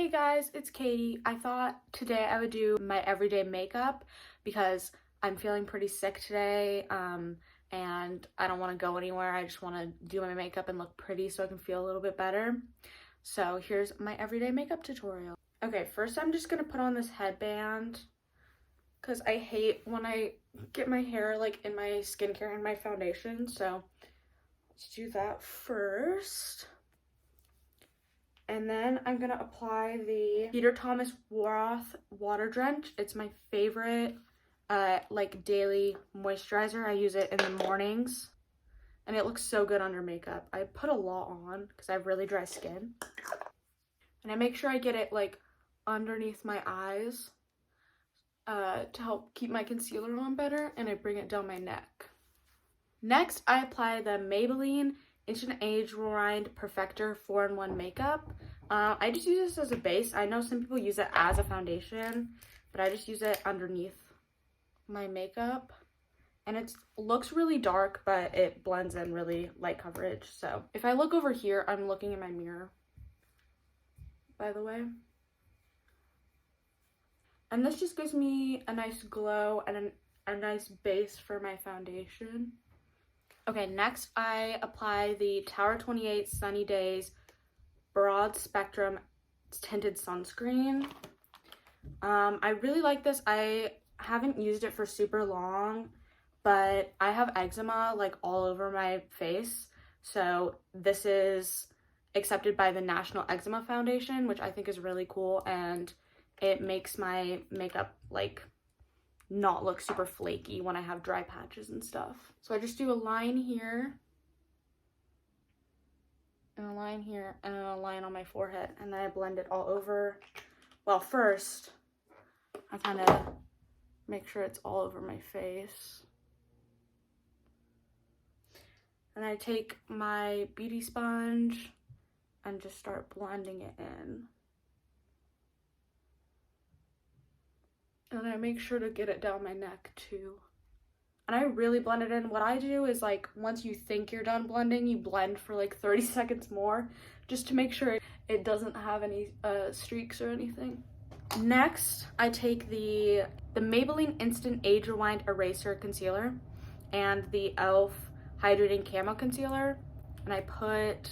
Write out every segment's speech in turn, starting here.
Hey guys, it's Katie. I thought today I would do my everyday makeup because I'm feeling pretty sick today and I don't want to go anywhere. I just want to do my makeup and look pretty so I can feel a little bit better. So here's my everyday makeup tutorial. Okay, first I'm just going to put on this headband because I hate when I get my hair like in my skincare and my foundation. So let's do that first. And then I'm gonna apply the Peter Thomas Roth Water Drench. It's my favorite like daily moisturizer. I use it in the mornings and it looks so good under makeup. I put a lot on because I have really dry skin. And I make sure I get it like underneath my eyes to help keep my concealer on better, and I bring it down my neck. Next, I apply the Maybelline Instant Age Rewind Perfector 4-in-1 makeup. I just use this as a base. I know some people use it as a foundation, but I just use it underneath my makeup. And it looks really dark, but it blends in really light coverage. So if I look over here, I'm looking in my mirror, by the way. And this just gives me a nice glow and a nice base for my foundation. Okay, next I apply the Tower 28 Sunny Days Broad Spectrum Tinted Sunscreen. I really like this. I haven't used it for super long, but I have eczema like all over my face. So this is accepted by the National Eczema Foundation, which I think is really cool, and it makes my makeup like not look super flaky when I have dry patches and stuff. So I just do a line here, and a line here, and a line on my forehead, and then I blend it all over. Well, first, I kind of make sure it's all over my face. And I take my beauty sponge and just start blending it in. And I make sure to get it down my neck too. And I really blend it in. What I do is like once you think you're done blending, you blend for like 30 seconds more just to make sure it doesn't have any streaks or anything. Next, I take the Maybelline Instant Age Rewind Eraser Concealer and the e.l.f. Hydrating Camo Concealer, and I put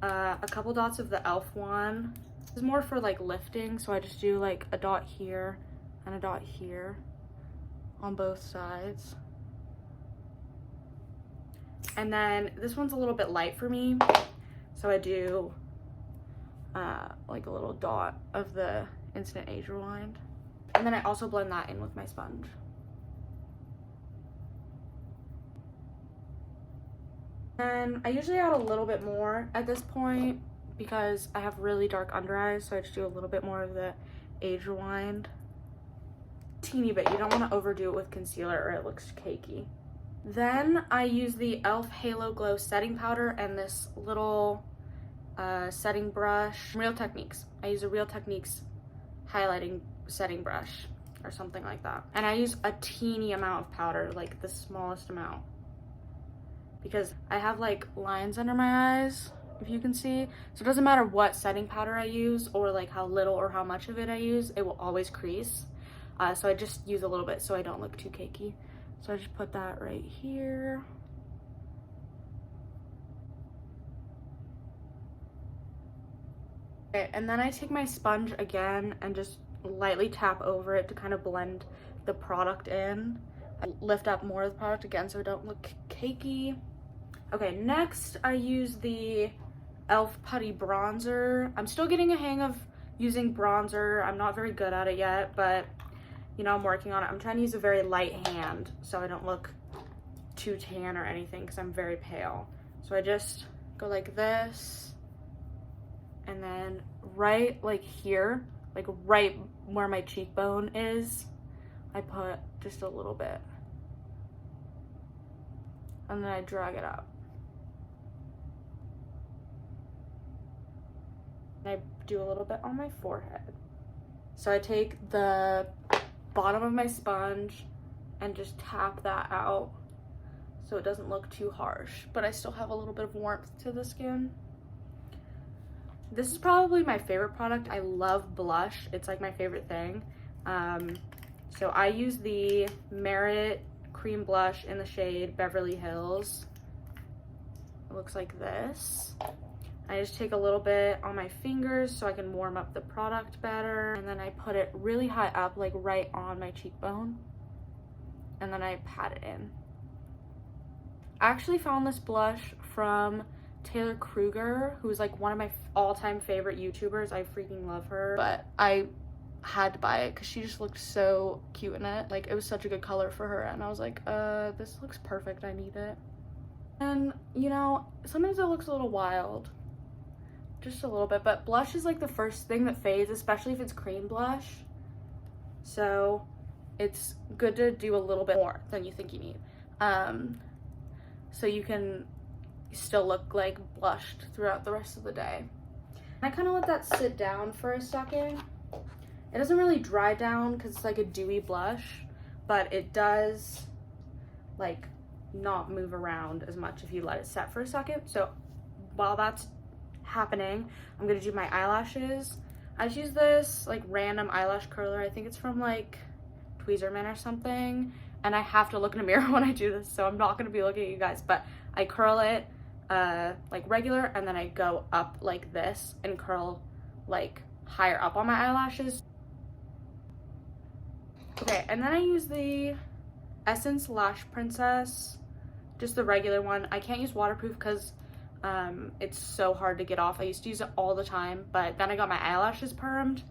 a couple dots of the e.l.f. one. This is more for like lifting, so I just do like a dot here and a dot here on both sides. And then this one's a little bit light for me, so I do like a little dot of the Instant Age Rewind. And then I also blend that in with my sponge. And I usually add a little bit more at this point because I have really dark under eyes, so I just do a little bit more of the Age Rewind. Teeny bit. You don't want to overdo it with concealer or it looks cakey. Then I use the e.l.f. Halo Glow setting powder and this little setting brush. Real Techniques. I use a Real Techniques highlighting setting brush or something like that. And I use a teeny amount of powder, like the smallest amount, because I have like lines under my eyes, if you can see. So it doesn't matter what setting powder I use or like how little or how much of it I use, it will always crease. So I just use a little bit so I don't look too cakey. So I just put that right here. Okay, and then I take my sponge again and just lightly tap over it to kind of blend the product in. I lift up more of the product again so I don't look cakey. Okay, next I use the e.l.f. Putty Bronzer. I'm still getting a hang of using bronzer. I'm not very good at it yet, but you know, I'm working on it. I'm trying to use a very light hand so I don't look too tan or anything because I'm very pale. So I just go like this, and then right like here, like right where my cheekbone is, I put just a little bit. And then I drag it up. And I do a little bit on my forehead. So I take the bottom of my sponge and just tap that out so it doesn't look too harsh, but I still have a little bit of warmth to the skin. This is probably my favorite product. I love blush. It's like my favorite thing. So I use the Merit Cream Blush in the shade Beverly Hills. It looks like this. I just take a little bit on my fingers so I can warm up the product better. And then I put it really high up, like right on my cheekbone. And then I pat it in. I actually found this blush from Taylor Kruger, who's like one of my all-time favorite YouTubers. I freaking love her. But I had to buy it because she just looked so cute in it. Like, it was such a good color for her. And I was like, this looks perfect. I need it. And, you know, sometimes it looks a little wild. Just a little bit. But blush is like the first thing that fades, especially if it's cream blush. So it's good to do a little bit more than you think you need. So you can still look like blushed throughout the rest of the day. I kind of let that sit down for a second. It doesn't really dry down because it's like a dewy blush, but it does like not move around as much if you let it set for a second. So while that's happening, I'm gonna do my eyelashes. I just use this like random eyelash curler. I think it's from like Tweezerman or something. And I have to look in a mirror when I do this, so I'm not gonna be looking at you guys, but I curl it like regular, and then I go up like this and curl like higher up on my eyelashes. Okay, and then I use the Essence Lash Princess, just the regular one. I can't use waterproof because it's so hard to get off. I used to use it all the time, but then I got my eyelashes permed,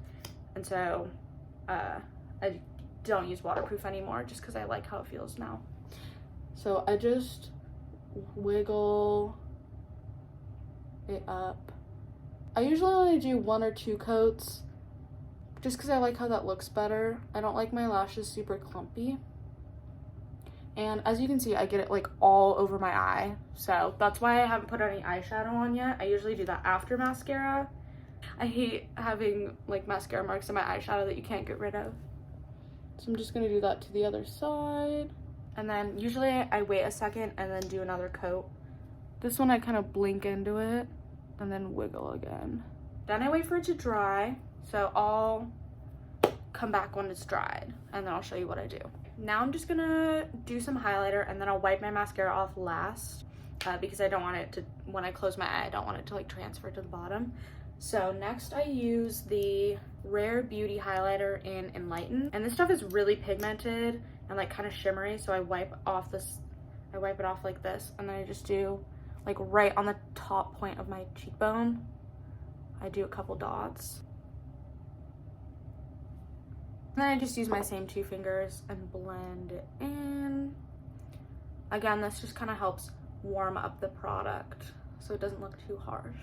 and so I don't use waterproof anymore just because I like how it feels now. So I just wiggle it up. I usually only do 1 or 2 coats just because I like how that looks better. I don't like my lashes super clumpy. And as you can see, I get it like all over my eye. So that's why I haven't put any eyeshadow on yet. I usually do that after mascara. I hate having like mascara marks in my eyeshadow that you can't get rid of. So I'm just gonna do that to the other side. And then usually I wait a second and then do another coat. This one I kind of blink into it and then wiggle again. Then I wait for it to dry. So I'll come back when it's dried and then I'll show you what I do. Now I'm just gonna do some highlighter and then I'll wipe my mascara off last because I don't want it to, when I close my eye, I don't want it to like transfer to the bottom. So next I use the Rare Beauty highlighter in Enlightened, and this stuff is really pigmented and like kind of shimmery, so I wipe it off like this, and then I just do like right on the top point of my cheekbone. I do a couple dots. And then I just use my same 2 fingers and blend it in. Again, this just kind of helps warm up the product so it doesn't look too harsh.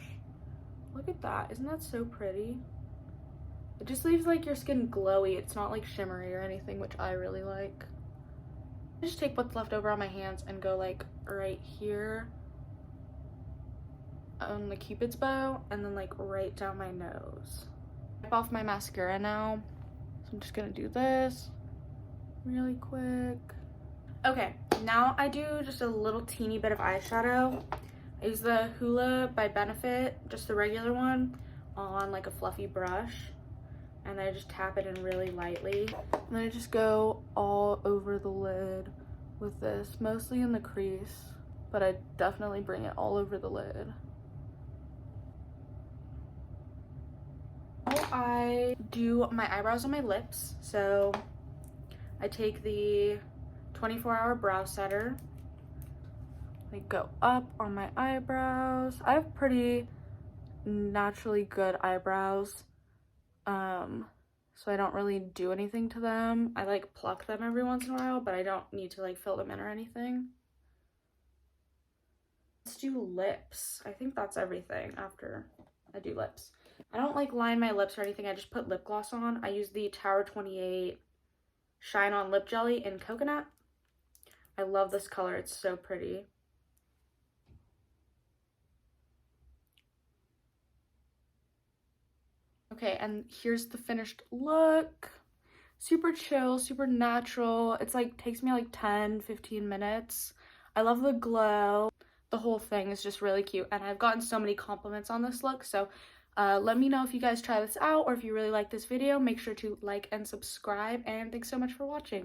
Look at that, isn't that so pretty? It just leaves like your skin glowy. It's not like shimmery or anything, which I really like. I just take what's left over on my hands and go like right here on the Cupid's bow and then like right down my nose. Wipe off my mascara now. So I'm just gonna do this really quick. Okay, now I do just a little teeny bit of eyeshadow. I use the Hoola by Benefit, just the regular one, on like a fluffy brush. And then I just tap it in really lightly. And then I just go all over the lid with this, mostly in the crease, but I definitely bring it all over the lid. Now I do my eyebrows and my lips. So I take the 24-hour brow setter. I go up on my eyebrows. I have pretty naturally good eyebrows. So I don't really do anything to them. I like pluck them every once in a while, but I don't need to like fill them in or anything. Let's do lips. I think that's everything after I do lips. I don't like line my lips or anything. I just put lip gloss on. I use the Tower 28 Shine On Lip Jelly in Coconut. I love this color. It's so pretty. Okay, and here's the finished look. Super chill, super natural. It's like, takes me like 10-15 minutes. I love the glow. The whole thing is just really cute, and I've gotten so many compliments on this look, so Let me know if you guys try this out or if you really like this video. Make sure to like and subscribe, and thanks so much for watching.